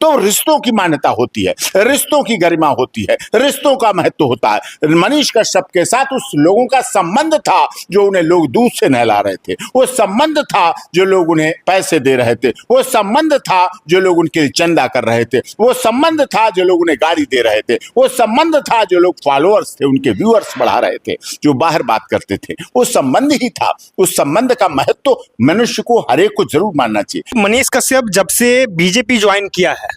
तो रिश्तों की मान्यता होती है, रिश्तों की गरिमा होती है, रिश्तों का महत्व होता है। मनीष कश्यप के साथ उस लोगों का संबंध था जो उन्हें लोग दूध से नहला रहे थे, वो संबंध था जो लोग उन्हें पैसे दे रहे थे, वो संबंध था जो लोग उनके लिए चंदा कर रहे थे, वो संबंध था जो लोग उन्हें गाड़ी दे रहे थे, वो संबंध था जो लोग फॉलोअर्स थे उनके व्यूअर्स बढ़ा रहे थे, जो बाहर बात करते थे, वो संबंध ही था। उस संबंध का महत्व मनुष्य को हर एक को जरूर मानना चाहिए। मनीष कश्यप जब से बीजेपी ज्वाइन किया है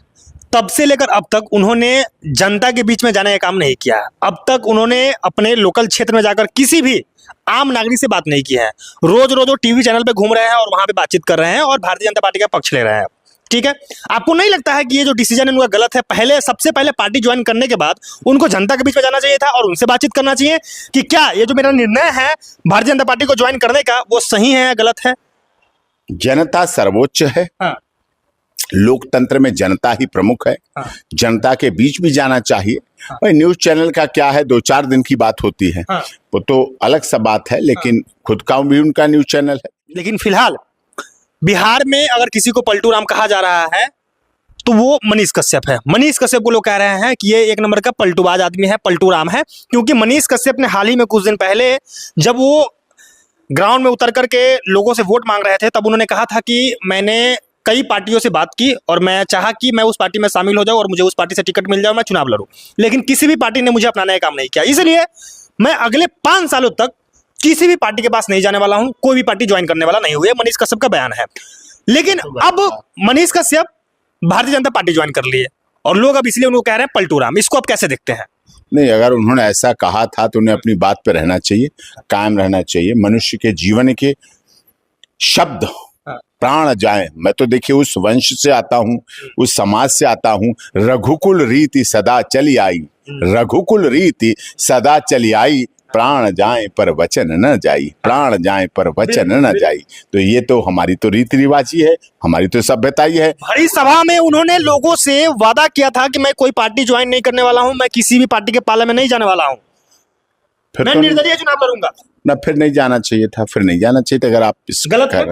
तब से लेकर अब तक उन्होंने जनता के बीच में जाने का काम नहीं किया है। अब तक उन्होंने अपने लोकल क्षेत्र में जाकर किसी भी आम नागरिक से बात नहीं की है। रोज रोज वो टीवी चैनल पे घूम रहे हैं और वहां पे बातचीत कर रहे हैं और भारतीय जनता पार्टी का पक्ष ले रहे हैं। ठीक है, आपको नहीं लगता है कि ये जो डिसीजन है उनका गलत है? पहले सबसे पहले पार्टी ज्वाइन करने के बाद उनको जनता के बीच में जाना चाहिए था और उनसे बातचीत करना चाहिए कि क्या ये जो मेरा निर्णय है भारतीय जनता पार्टी को ज्वाइन करने का वो सही है या गलत है? जनता सर्वोच्च है। हाँ। लोकतंत्र में जनता ही प्रमुख है। हाँ। जनता के बीच भी जाना चाहिए। हाँ। भाई न्यूज चैनल का क्या है, 2-4 दिन की बात होती है। हाँ। वो तो अलग सा बात है, लेकिन खुद का भी उनका न्यूज चैनल है। लेकिन फिलहाल बिहार में अगर किसी को पलटू राम कहा जा रहा है तो वो मनीष कश्यप है। मनीष कश्यप को लोग कह रहे हैं कि ये एक नंबर का पलटूबाज आदमी है, पलटू राम है, क्योंकि मनीष कश्यप ने हाल ही में कुछ दिन पहले जब वो ग्राउंड में उतर करके लोगों से वोट मांग रहे थे तब उन्होंने कहा था कि मैंने कई पार्टियों से बात की और मैं चाहा कि मैं उस पार्टी में शामिल हो जाऊं और मुझे उस पार्टी से टिकट मिल जाए, मैं चुनाव लड़ूं, लेकिन किसी भी पार्टी ने मुझे अपनाने का काम नहीं किया। इसलिए मैं अगले 5 सालों तक किसी भी पार्टी के पास नहीं जाने वाला हूं, कोई भी पार्टी ज्वाइन करने वाला नहीं हुई। मनीष कश्यप का बयान है। लेकिन अब मनीष कश्यप भारतीय जनता पार्टी ज्वाइन कर लिए और लोग अब इसलिए उनको कह रहे हैं पलटू राम। इसको आप कैसे देखते हैं? नहीं, अगर उन्होंने ऐसा कहा था तो उन्हें अपनी बात पे रहना चाहिए, कायम रहना चाहिए। मनुष्य के जीवन के शब्द प्राण जाए। मैं तो देखिए उस वंश से आता हूं, उस समाज से आता हूं। रघुकुल रीति सदा चली आई, रघुकुल रीति सदा चली आई, प्राण जाए पर वचन न जाई, प्राण जाए पर वचन न जाई। तो ये तो हमारी तो रीति रिवाज ही है, हमारी तो सभ्यता ही है। बड़ी सभा में उन्होंने लोगों से वादा किया था कि मैं कोई पार्टी ज्वाइन नहीं करने वाला हूं, मैं किसी भी पार्टी के पाले में नहीं जाने वाला हूं, मैं निर्दलीय चुनाव लड़ूंगा। ना, फिर नहीं जाना चाहिए था, फिर नहीं जाना चाहिए था। अगर आप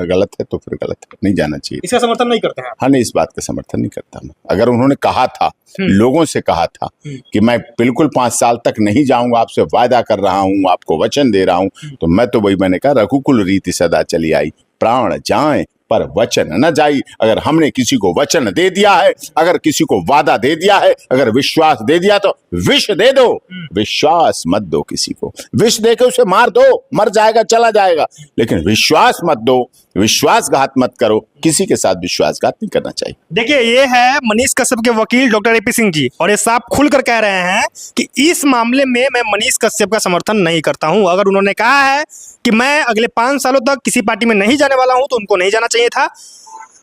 गलत है तो फिर गलत है, नहीं जाना चाहिए। इसका समर्थन नहीं करते हैं? हाँ, नहीं, इस बात का समर्थन नहीं करता मैं। अगर उन्होंने कहा था, लोगों से कहा था कि मैं बिल्कुल 5 साल तक नहीं जाऊंगा, आपसे वायदा कर रहा हूं, आपको वचन दे रहा हूं, तो मैं तो वही मैंने कहा, रघुकुल रीति सदा चली आई, प्राण जाए पर वचन न जाई। अगर हमने किसी को वचन दे दिया है, अगर किसी को वादा दे दिया है, अगर विश्वास दे दिया तो विष दे दो, विश्वास मत दो किसी को। विष दे के उसे मार दो, मर जाएगा, चला जाएगा, लेकिन विश्वास मत दो, विश्वासघात मत करो। किसी के साथ विश्वासघात नहीं करना चाहिए। देखिए, ये है मनीष कश्यप के वकील डॉक्टर एपी सिंह जी, और ये साफ खुलकर कह रहे हैं कि इस मामले में मैं मनीष कश्यप का समर्थन नहीं करता हूं। अगर उन्होंने कहा है कि मैं अगले 5 सालों तक किसी पार्टी में नहीं जाने वाला हूं तो उनको नहीं जाना चाहिए था।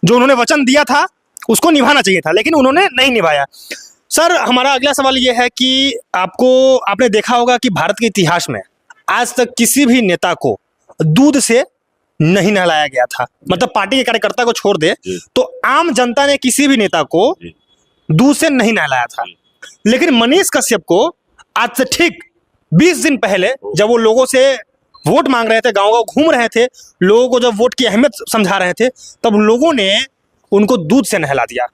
जो उन्होंने वचन दिया था उसको निभाना चाहिए था, लेकिन उन्होंने नहीं निभाया। सर, हमारा अगला सवाल यह है कि आपने देखा होगा कि भारत के इतिहास में आज तक किसी भी नेता को दूध से नहीं नहलाया गया था। मतलब पार्टी के कार्यकर्ता को छोड़ दे तो आम जनता ने किसी भी नेता को दूध से नहीं नहलाया था। लेकिन मनीष कश्यप को आज से ठीक 20 दिन पहले जब वो लोगों से वोट मांग रहे थे, गांव-गांव घूम रहे थे, लोगों को जब वोट की अहमियत समझा रहे थे, तब लोगों ने उनको दूध से नहला दिया।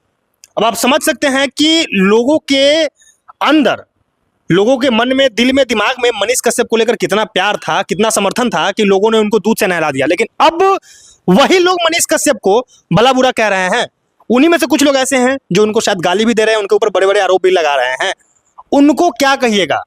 अब आप समझ सकते हैं कि लोगों के अंदर, लोगों के मन में, दिल में, दिमाग में मनीष कश्यप को लेकर कितना प्यार था, कितना समर्थन था कि लोगों ने उनको दूध से नहला दिया। लेकिन अब वही लोग मनीष कश्यप को भला बुरा कह रहे हैं। उन्हीं में से कुछ लोग ऐसे हैं जो उनको शायद गाली भी दे रहे हैं, उनके ऊपर बड़े बड़े आरोप भी लगा रहे हैं। उनको क्या कहिएगा?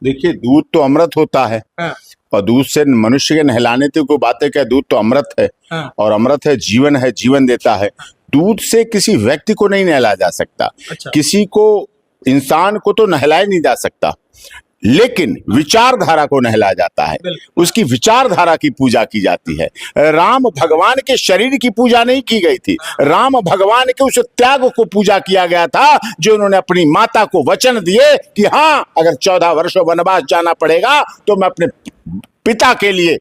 देखिए, दूध तो अमृत होता है। हाँ। और दूध से मनुष्य के नहलाने की कोई बातें क्या, दूध तो अमृत है। हाँ। और अमृत है, जीवन देता है। दूध से किसी व्यक्ति को नहीं नहलाया जा सकता। अच्छा। किसी को, इंसान को तो नहलाया नहीं जा सकता, लेकिन विचारधारा को नहलाया जाता है। उसकी विचारधारा की पूजा की जाती है। राम भगवान के शरीर की पूजा नहीं की गई थी, राम भगवान के उस त्याग को पूजा किया गया था जो उन्होंने अपनी माता को वचन दिए कि हाँ, अगर 14 वर्षों वनवास जाना पड़ेगा तो मैं अपने पिता के लिए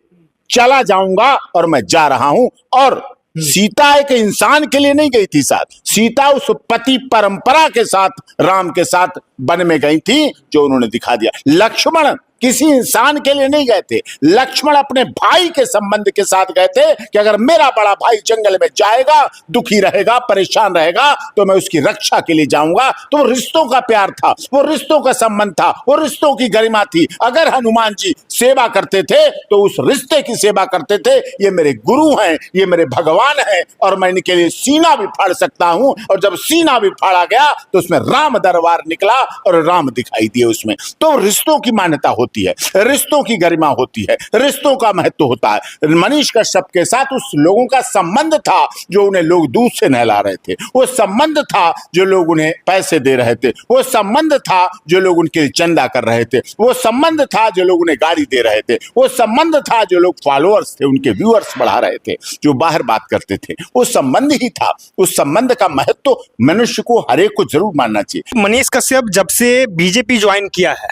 चला जाऊंगा और मैं जा रहा हूं। और सीता एक इंसान के लिए नहीं गई थी साथ, सीता उस पति परंपरा के साथ, राम के साथ वन में गई थी, जो उन्होंने दिखा दिया। लक्ष्मण किसी इंसान के लिए नहीं गए थे। लक्ष्मण अपने भाई के संबंध के साथ गए थे कि अगर मेरा बड़ा भाई जंगल में जाएगा, दुखी रहेगा, परेशान रहेगा, तो मैं उसकी रक्षा के लिए जाऊंगा। तो वो रिश्तों का प्यार था, वो रिश्तों का संबंध था, वो रिश्तों की गरिमा थी। अगर हनुमान जी सेवा करते थे तो उस रिश्ते की सेवा करते थे। ये मेरे गुरु हैं, ये मेरे भगवान हैं, और मैं इनके लिए सीना भी फाड़ सकता हूं। और जब सीना भी फाड़ा गया तो उसमें राम दरबार निकला और राम दिखाई दिए उसमें। तो रिश्तों की मान्यता होती है, रिश्तों की गरिमा होती है, रिश्तों का महत्व होता है। मनीष कश्यप के साथ उस लोगों का संबंध था जो उन्हें लोग दूध से नहला रहे थे, वो संबंध था जो लोग उन्हें पैसे दे रहे थे, वो संबंध था जो लोग उनके लिए चंदा कर रहे थे, वो संबंध था जो लोग उन्हें गाड़ी दे रहे थे, वो संबंध था जो लोग फॉलोअर्स थे, उनके व्यूअर्स बढ़ा रहे थे, जो बाहर बात करते थे। वो संबंध ही था। उस संबंध का महत्व मनुष्य को हर एक को जरूर मानना चाहिए। मनीष कश्यप जब से बीजेपी ज्वाइन किया है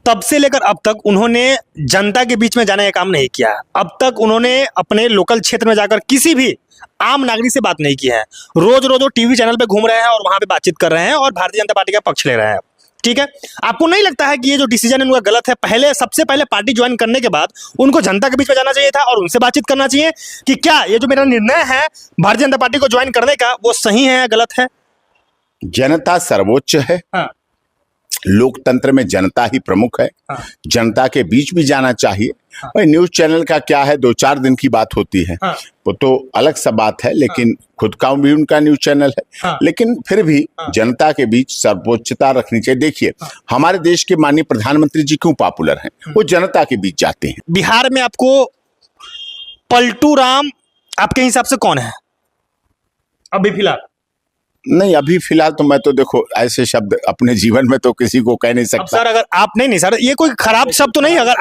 तब से लेकर अब तक उन्होंने जनता के बीच में जाने का काम नहीं किया है। अब तक उन्होंने अपने लोकल क्षेत्र में जाकर किसी भी आम नागरिक से बात नहीं की है। रोज रोज वो टीवी चैनल पे घूम रहे हैं और वहां पे बातचीत कर रहे हैं और भारतीय जनता पार्टी का पक्ष ले रहे हैं। ठीक है, आपको नहीं लगता है कि ये जो डिसीजन है उनका गलत है? सबसे पहले पार्टी ज्वाइन करने के बाद उनको जनता के बीच में जाना चाहिए था और उनसे बातचीत करना चाहिए कि क्या ये जो मेरा निर्णय है भारतीय जनता पार्टी को ज्वाइन करने का, वो सही है या गलत है? जनता सर्वोच्च है। हाँ। लोकतंत्र में जनता ही प्रमुख है। हाँ। जनता के बीच भी जाना चाहिए। हाँ। भाई न्यूज चैनल का क्या है, 2-4 दिन की बात होती है। हाँ। वो तो अलग सा बात है, लेकिन खुद का भी उनका न्यूज चैनल है। हाँ। लेकिन फिर भी हाँ। जनता के बीच सर्वोच्चता रखनी चाहिए। देखिए, हमारे देश के माननीय प्रधानमंत्री जी क्यों पॉपुलर हैं? वो जनता के बीच जाते हैं। बिहार में आपको पलटू राम आपके हिसाब से कौन है अभी फिलहाल? नहीं, अभी फिलहाल तो मैं तो देखो ऐसे शब्द अपने जीवन में तो किसी को कह नहीं अब सकता। सर अगर आप नहीं सर, ये कोई खराब शब्द तो नहीं। अगर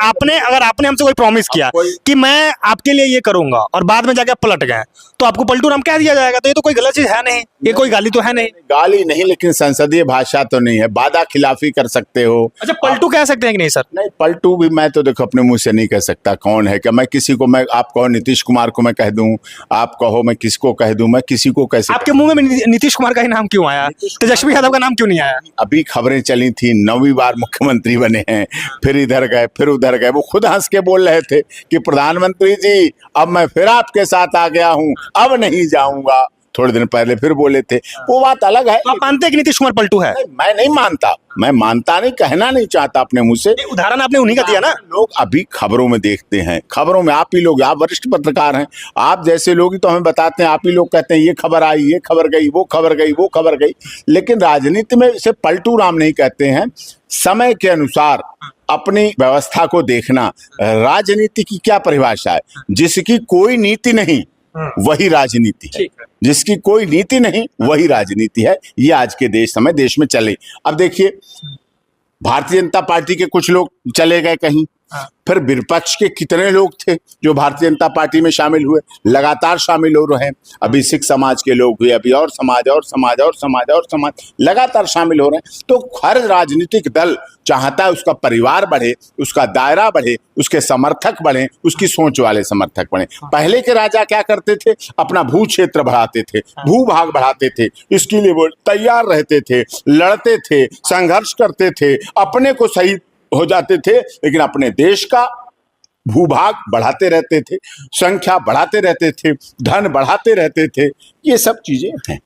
आपने हमसे कोई प्रॉमिस किया कि मैं आपके लिए ये करूंगा और बाद में जाके आप पलट गए तो आपको पलटू राम कह दिया जाएगा, तो ये तो कोई गलत चीज है नहीं, ये कोई गाली तो है नहीं। गाली नहीं, लेकिन संसदीय भाषा तो नहीं है, वादा खिलाफी कर सकते हो। अच्छा, पलटू कह सकते हैं कि नहीं सर? नहीं, पलटू भी मैं तो देखो अपने मुंह से नहीं कह सकता कौन है। क्या मैं किसी को, मैं आप कहो नीतीश कुमार को मैं कह दूं, आप कहो मैं किसको कह दूं, मैं किसी को कैसे? आपके मुंह में नीतीश कुमार का ही नाम क्यों आया? तेजस्वी यादव का नाम क्यों नहीं आया? अभी खबरें चली थी 9वीं बार मुख्यमंत्री बने हैं, फिर इधर गए फिर उधर गए। वो खुद हंस के बोल रहे थे कि प्रधानमंत्री जी अब मैं फिर आपके साथ आ गया हूं, अब नहीं जाऊंगा। थोड़े दिन पहले फिर बोले थे, वो बात अलग है। तो आप मानते हैं कि नीतीश कुमार पलटू है? मैं नहीं मानता, मैं मानता नहीं, कहना नहीं चाहता अपने मुंह से। उदाहरण आपने उन्हीं का दिया ना। लोग अभी खबरों में देखते हैं, खबरों में आप ही लोग, आप वरिष्ठ पत्रकार हैं, आप जैसे लोग ही तो हमें बताते हैं। आप ही लोग कहते हैं ये खबर आई, ये खबर गई, वो खबर गई, वो खबर गई। लेकिन राजनीति में इसे पलटू राम नहीं कहते हैं। समय के अनुसार अपनी व्यवस्था को देखना। राजनीति की क्या परिभाषा है? जिसकी कोई नीति नहीं वही राजनीति है। जिसकी कोई नीति नहीं वही राजनीति है। ये आज के देश में चले। अब देखिए, भारतीय जनता पार्टी के कुछ लोग चले गए कहीं, फिर विपक्ष के कितने लोग थे जो भारतीय जनता पार्टी में शामिल हुए, लगातार शामिल हो रहे हैं। अभी सिख समाज के लोग हुए, अभी और समाज और समाज और समाज और समाज लगातार शामिल हो रहे हैं। तो हर राजनीतिक दल चाहता है उसका परिवार बढ़े, उसका दायरा बढ़े, उसके समर्थक बढ़े, उसकी सोच वाले समर्थक बढ़े। पहले के राजा क्या करते थे? अपना भू क्षेत्र बढ़ाते थे, भूभाग बढ़ाते थे, इसके लिए वो तैयार रहते थे, लड़ते थे, संघर्ष करते थे, अपने को सही हो जाते थे, लेकिन अपने देश का भूभाग बढ़ाते रहते थे, संख्या बढ़ाते रहते थे, धन बढ़ाते रहते थे। ये सब चीजें हैं।